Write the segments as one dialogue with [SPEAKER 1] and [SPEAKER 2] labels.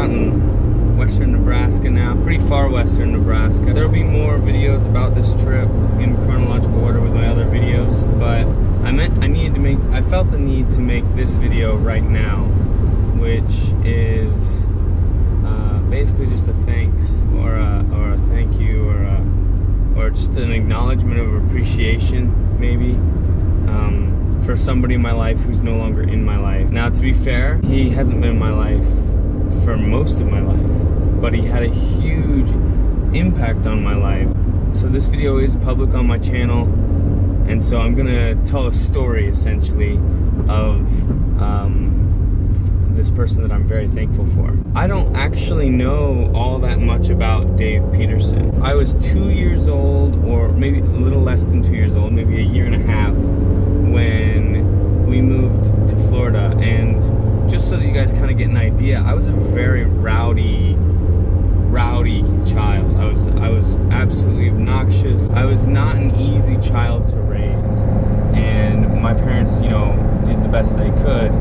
[SPEAKER 1] out in western Nebraska now, pretty far western Nebraska. There'll be more videos about this trip in chronological order with my other videos, but I felt the need to make this video right now, which is basically just a thanks or a thank you or just an acknowledgement of appreciation, maybe, for somebody in my life who's no longer in my life. Now, to be fair, he hasn't been in my life for most of my life, but he had a huge impact on my life. So this video is public on my channel, and so I'm gonna tell a story essentially of this person that I'm very thankful for. I don't actually know all that much about Dave Pederson. I was 2 years old, or maybe a little less than 2 years old, maybe a year and a half, when we moved to Florida. And just so that you guys kind of get an idea, I was a very rowdy child. I was absolutely obnoxious. I was not an easy child to raise, and my parents, you know, did the best they could.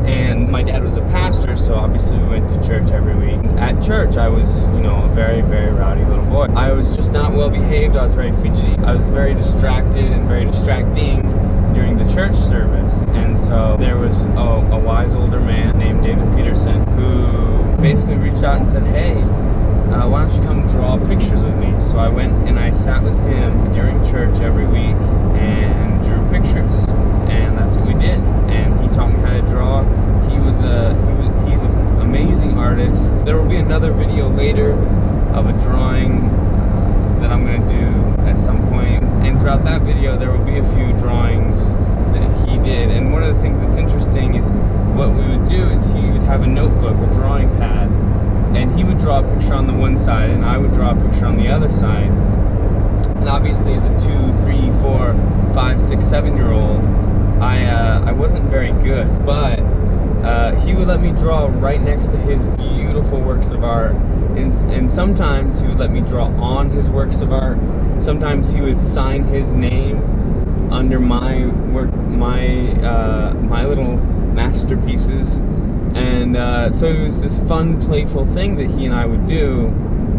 [SPEAKER 1] And my dad was a pastor, so obviously we went to church every week. At church, I was, you know, a very, very rowdy little boy. I was just not well behaved. I was very fidgety. I was very distracted and very distracting during the church service. And so there was a wise older man named David Pederson who basically reached out and said, hey, why don't you come draw pictures with me? So I went and I sat with him during church every week and drew pictures. And that's what we did. And he taught me how to draw. He's an amazing artist. There will be another video later of a drawing that I'm going to do at some point. And throughout that video, there will be a few drawings that he did. And one of the things that's interesting is what we would do is he would have a notebook, a drawing pad, and he would draw a picture on the one side, and I would draw a picture on the other side. And obviously, as a 2, 3, 4, 5, 6, 7-year-old, I wasn't very good, but he would let me draw right next to his beautiful works of art, and sometimes he would let me draw on his works of art. Sometimes he would sign his name under my work, my little masterpieces, and so it was this fun, playful thing that he and I would do,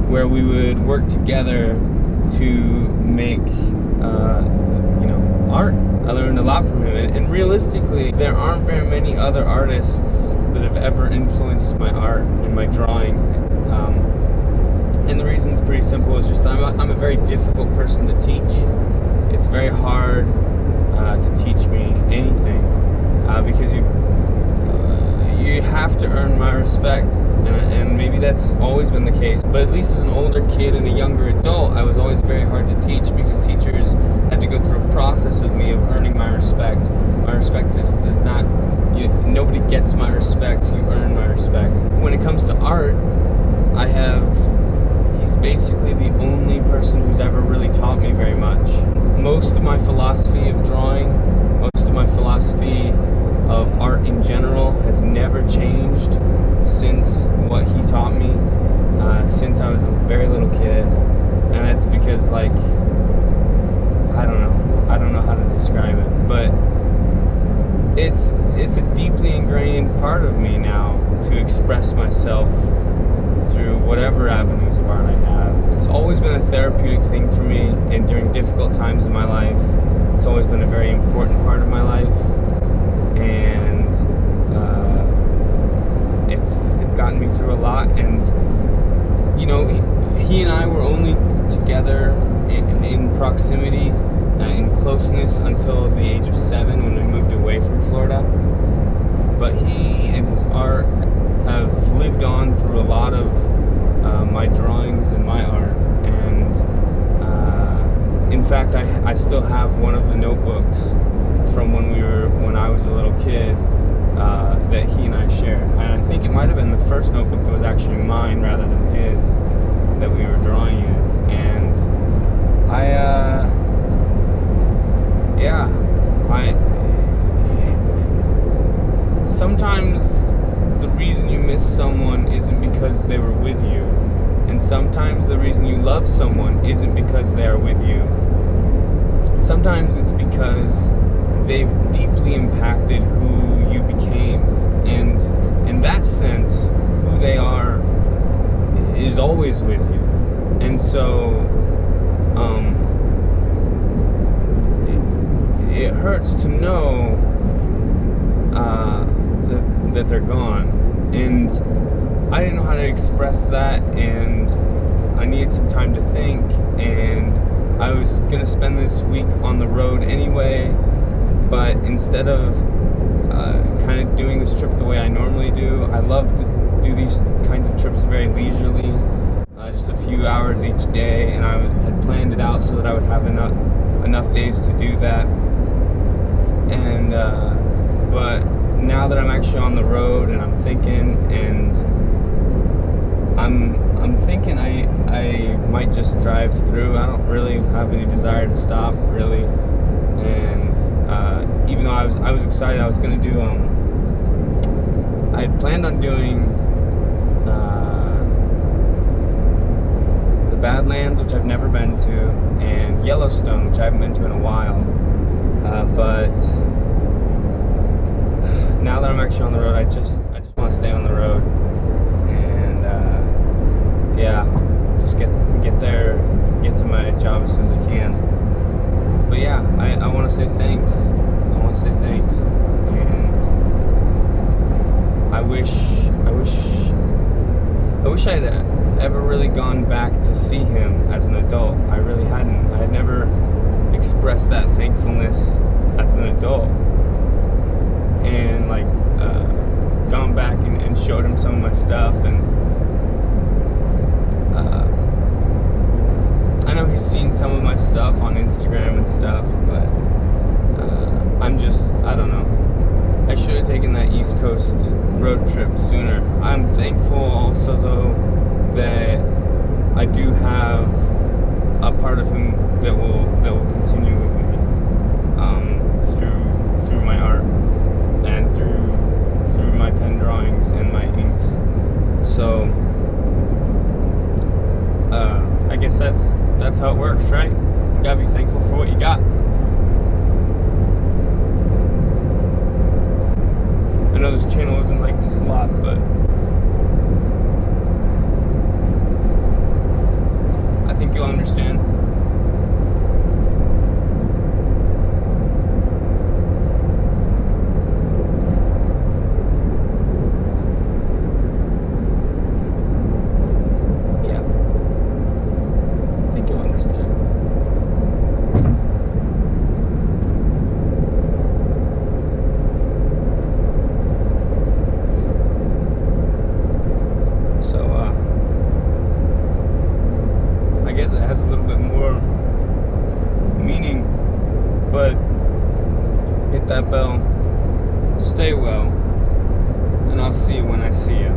[SPEAKER 1] where we would work together to make art. I learned a lot from him, and realistically, there aren't very many other artists that have ever influenced my art and my drawing. And the reason is pretty simple. It's just that I'm a very difficult person to teach. It's very hard to teach me anything because you have to earn my respect, and maybe that's always been the case. But at least as an older kid and a younger adult, I was always very hard to teach because teachers had to go through a process with me of earning my respect. My respect does not, nobody gets my respect, you earn my respect. When it comes to art, he's basically the only person who's ever really taught me very much. Most of my philosophy of drawing, most of my philosophy of art in general has never changed since what he taught me, since I was a very little kid. And that's because, like, I don't know how to describe it, but it's a deeply ingrained part of me now to express myself through whatever avenues of art I have. It's always been a therapeutic thing for me, and during difficult times in my life, it's always been a very important part of my life, and it's gotten me through a lot. And you know, he and I were only together in proximity, in closeness, until the age of 7 when we moved away from Florida. But he and his art have lived on through a lot of my drawings and my art. And in fact, I still have one of the notebooks from when I was a little kid that he and I shared. And I think it might have been the first notebook that was actually mine rather than his that we were drawing in. And sometimes the reason you miss someone isn't because they were with you, and sometimes the reason you love someone isn't because they are with you. Sometimes it's because they've deeply impacted who you became, and in that sense, who they are He's always with you. And so it hurts to know that they're gone. And I didn't know how to express that, and I needed some time to think, and I was gonna spend this week on the road anyway, but instead of kind of doing this trip the way I normally do, I love to do these kinds of trips very leisurely, just a few hours each day, and I had planned it out so that I would have enough days to do that. And but now that I'm actually on the road and I'm thinking, and I'm thinking I might just drive through. I don't really have any desire to stop, really. And even though I was excited, I was gonna do I had planned on doing the Badlands, which I've never been to, and Yellowstone, which I haven't been to in a while. But now that I'm actually on the road, I just want to stay on the road, and yeah, just get there, get to my job as soon as I can. But yeah, I want to say thanks. And I wish I'd ever really gone back to see him as an adult. I really hadn't. I had never expressed that thankfulness as an adult, and like gone back and showed him some of my stuff. And I know he's seen some of my stuff on Instagram and stuff, but I don't know. I should have taken that East Coast road trip sooner. I'm thankful also, though, that I do have a part of him that will continue with me through my art and through my pen drawings and my inks. So I guess that's how it works, right? You gotta be thankful for what you got. I know this channel isn't like this a lot, but I think you'll understand. Yeah, I think you'll understand. I guess it has a little bit more meaning, but hit that bell, stay well, and I'll see you when I see you.